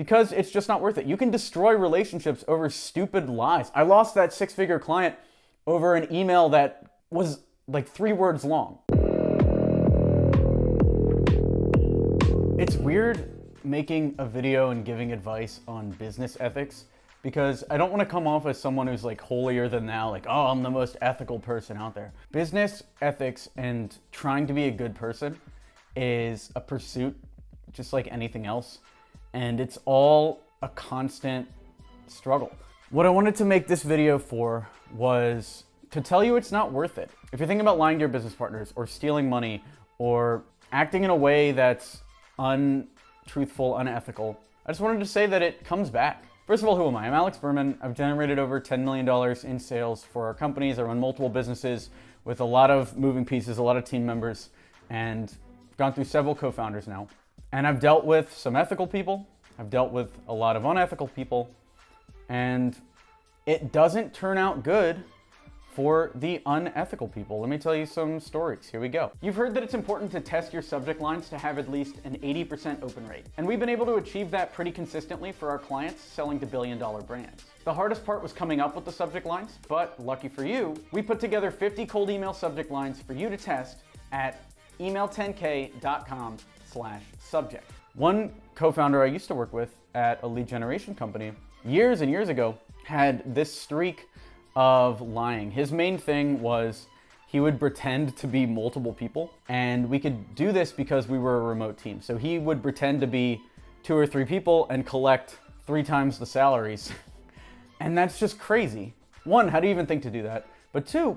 because it's just not worth it. You can destroy relationships over stupid lies. I lost that 6-figure client over an email that was like 3 words long. It's weird making a video and giving advice on business ethics because I don't want to come off as someone who's like holier than thou, like, oh, I'm the most ethical person out there. Business ethics and trying to be a good person is a pursuit just like anything else, and it's all a constant struggle. What I wanted to make this video for was to tell you it's not worth it. If you're thinking about lying to your business partners or stealing money or acting in a way that's untruthful, unethical, I just wanted to say that it comes back. First of all, who am I? I'm Alex Berman. I've generated over $10 million in sales for our companies. I run multiple businesses with a lot of moving pieces, a lot of team members, and gone through several co-founders now. And I've dealt with some ethical people. I've dealt with a lot of unethical people, and it doesn't turn out good for the unethical people. Let me tell you some stories. Here we go. You've heard that it's important to test your subject lines to have at least an 80% open rate. And we've been able to achieve that pretty consistently for our clients selling to billion-dollar brands. The hardest part was coming up with the subject lines, but lucky for you, we put together 50 cold email subject lines for you to test at email10k.com/subject. One co-founder I used to work with at a lead generation company years and years ago had this streak of lying. His main thing was he would pretend to be multiple people, and we could do this because we were a remote team. So he would pretend to be 2 or 3 people and collect 3 times the salaries. And that's just crazy. 1, how do you even think to do that? But 2,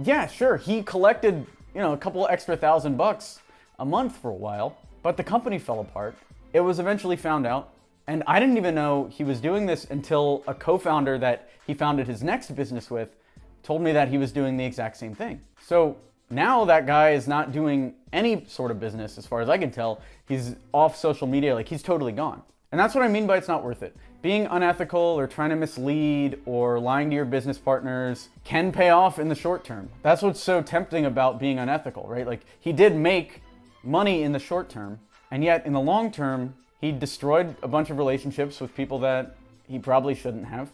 yeah, sure, he collected, a couple extra $1,000 a month for a while, but the company fell apart. It was eventually found out. And I didn't even know he was doing this until a co-founder that he founded his next business with told me that he was doing the exact same thing. So now that guy is not doing any sort of business as far as I can tell. He's off social media, like he's totally gone. And that's what I mean by it's not worth it. Being unethical or trying to mislead or lying to your business partners can pay off in the short term. That's what's so tempting about being unethical, right? Like he did make money in the short term, and yet in the long term, he destroyed a bunch of relationships with people that he probably shouldn't have.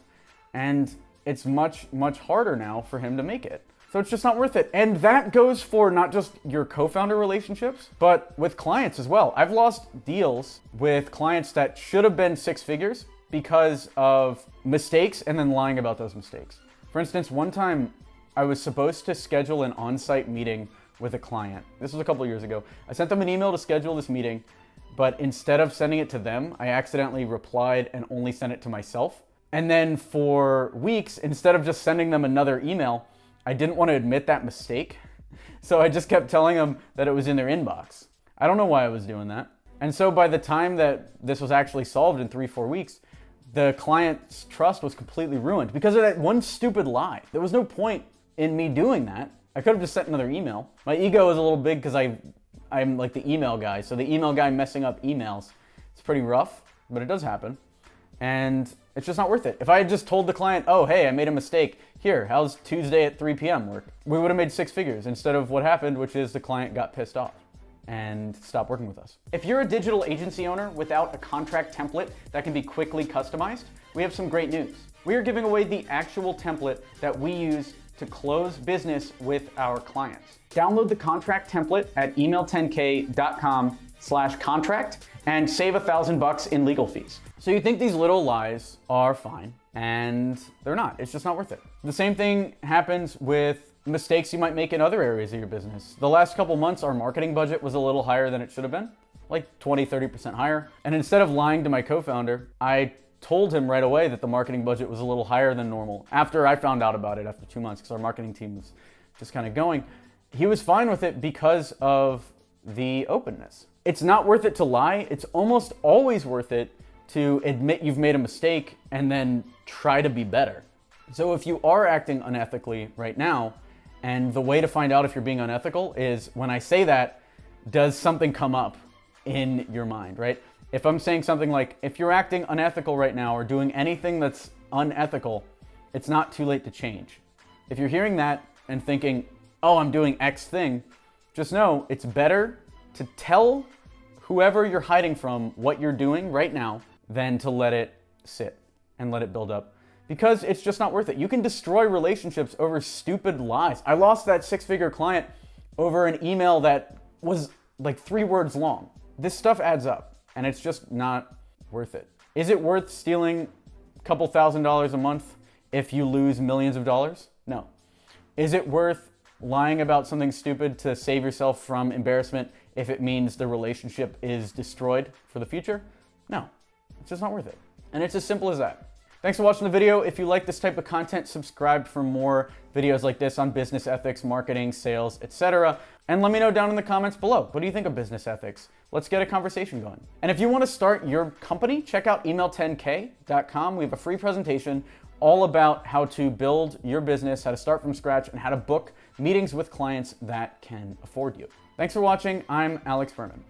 And it's much, much harder now for him to make it. So it's just not worth it. And that goes for not just your co-founder relationships, but with clients as well. I've lost deals with clients that should have been 6 figures because of mistakes and then lying about those mistakes. For instance, one time I was supposed to schedule an on-site meeting with a client. This was a couple years ago. I sent them an email to schedule this meeting, but instead of sending it to them, I accidentally replied and only sent it to myself. And then for weeks, instead of just sending them another email, I didn't want to admit that mistake. So I just kept telling them that it was in their inbox. I don't know why I was doing that. And so by the time that this was actually solved in 3-4 weeks, the client's trust was completely ruined because of that one stupid lie. There was no point in me doing that. I could have just sent another email. My ego was a little big because I'm like the email guy. So the email guy messing up emails, it's pretty rough, but it does happen. And it's just not worth it. If I had just told the client, oh, hey, I made a mistake. Here, how's Tuesday at 3 p.m. work? We would have made 6 figures instead of what happened, which is the client got pissed off and stopped working with us. If you're a digital agency owner without a contract template that can be quickly customized, we have some great news. We are giving away the actual template that we use to close business with our clients. Download the contract template at email10k.com/contract and save $1,000 in legal fees. So you think these little lies are fine, and they're not. It's just not worth it. The same thing happens with mistakes you might make in other areas of your business. The last couple months, our marketing budget was a little higher than it should have been, like 20-30% higher. And instead of lying to my co-founder, I told him right away that the marketing budget was a little higher than normal after I found out about it after 2 months, because our marketing team was just kind of going. He was fine with it because of the openness. It's not worth it to lie. It's almost always worth it to admit you've made a mistake and then try to be better. So if you are acting unethically right now, and the way to find out if you're being unethical is when I say that, does something come up in your mind, right? If I'm saying something like, if you're acting unethical right now or doing anything that's unethical, it's not too late to change. If you're hearing that and thinking, oh, I'm doing X thing, just know it's better to tell whoever you're hiding from what you're doing right now than to let it sit and let it build up, because it's just not worth it. You can destroy relationships over stupid lies. I lost that 6-figure client over an email that was like 3 words long. This stuff adds up, and it's just not worth it. Is it worth stealing a couple $1,000s a month if you lose millions of dollars? No. Is it worth lying about something stupid to save yourself from embarrassment if it means the relationship is destroyed for the future? No. It's just not worth it. And it's as simple as that. Thanks for watching the video. If you like this type of content, subscribe for more videos like this on business ethics, marketing, sales, etc. And let me know down in the comments below, what do you think of business ethics? Let's get a conversation going. And if you want to start your company, check out email10k.com. We have a free presentation all about how to build your business, how to start from scratch, and how to book meetings with clients that can afford you. Thanks for watching. I'm Alex Berman.